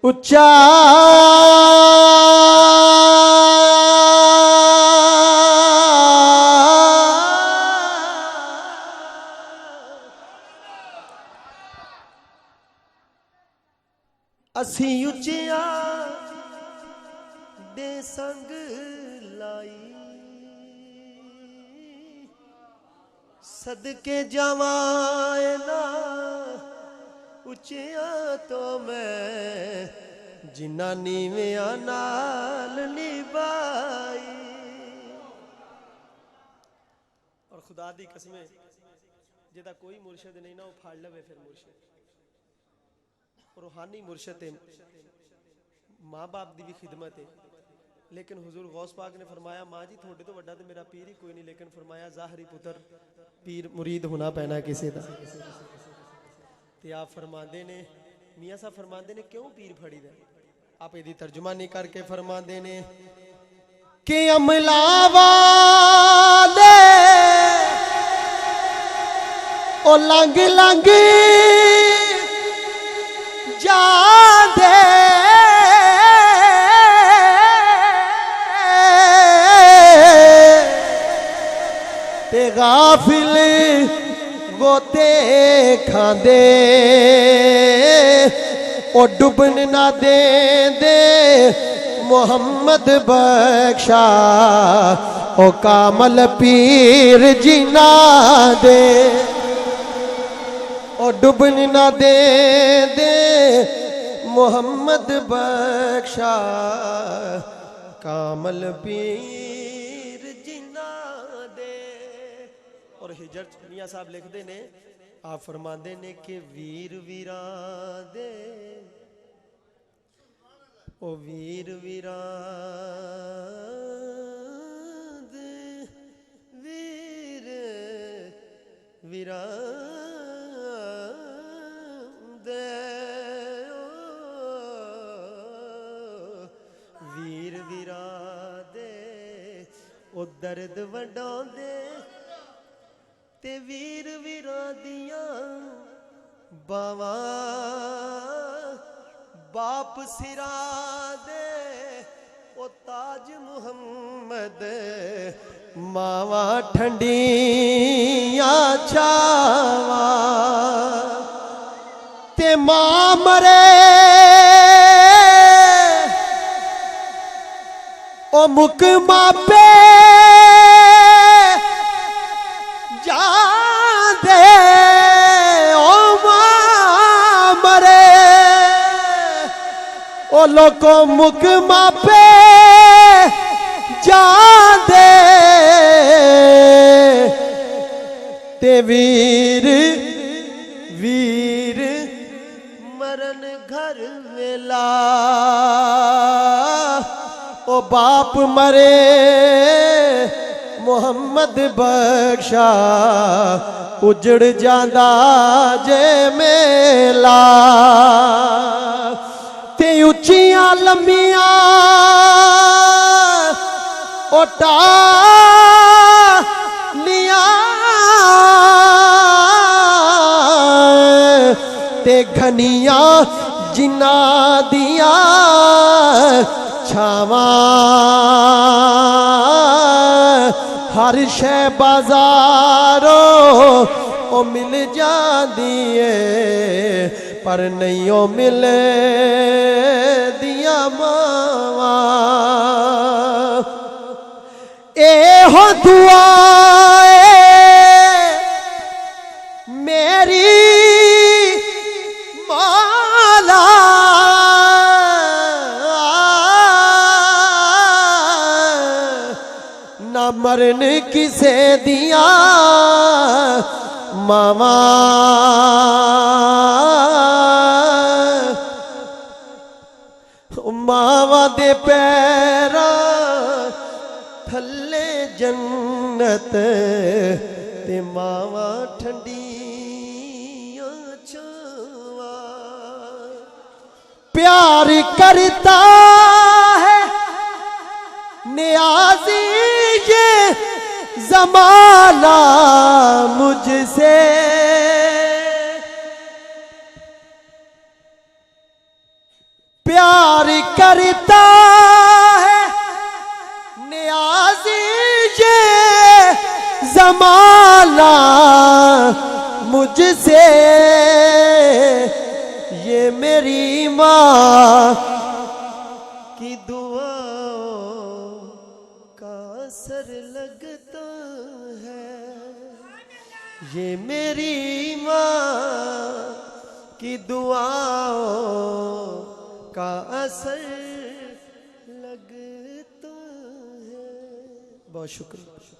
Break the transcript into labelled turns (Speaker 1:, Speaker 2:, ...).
Speaker 1: उच्चा असी उच्चिया दे संग लाई सदके जावाए ना उच्चिया तो मैं जिन्ना नीविया नाल निभाई। और खुदा दी कसमें जिदा कोई मुर्शद नहीं ना वो फाड़ लवे फिर मुर्शद रूहानी मुर्शद है, माँ बाप की भी खिदमत है। लेकिन हुजूर गौस पाक ने फरमाया माँ जी थोड़े तो वड्डा तो मेरा पीर ही कोई नहीं, लेकिन फरमाया ज़ाहरी पुत्र पीर मुरीद होना पैना किसी का। ते आप फरमाते ने मियाँ साहब फरमाते ने क्यों पीर फड़ी दे, आप यदि तर्जुमा नहीं करके फरमाते ने कि अमला वाले ओ लंग लंग जादे ते गाफिल गोते खांदे ओ डुबन ना दे दे मोहम्मद बख्शा ओ कामल पीर जिना दे ओ डुबन ना दे दे मोहम्मद बख्शा कामल पीर जिना दे। और हिजर मियाँ साहब लिखते ने आप फरमाते ने कि वीर वीरा दे ओ वीर वीरा दे वीर वीरा दे ओ वीर वीरा दे ओ दर्द वंडांदे ते वीर वीरा दिया बावा बाप सिरा दे ओ ताज मुहम्मद मावा ठंडिया छावा ते मां मरे ओ मुक मापे जादे ओ मां मरे ओ लोको मुक मापे जादे ते वीर वीर मरन घर वेला ओ बाप मरे मोहम्मद बख्शा उजड़ जांदा जे मेला ते उच्चियां लम्मियां ओ टालियां ते घनियां जिन्ना दिया छावां हर शै बाजारो ओ मिल जाती है पर नहीं ओ मिले दिया मावा। ए हो दुआ मेरी माला ना मरन किसे दिया मावा। मावा दे पैरा थल्ले जन्नत ते मावा ठंडियां छावा। प्यार करता है नियाज़ी ये ज़माना मुझसे, प्यार करता है नियाज़ी ये ज़माना मुझसे, ये मेरी माँ की दुआओं का असर लगता है, ये मेरी माँ की दुआओं का असर लगता है। बहुत शुक्रिया।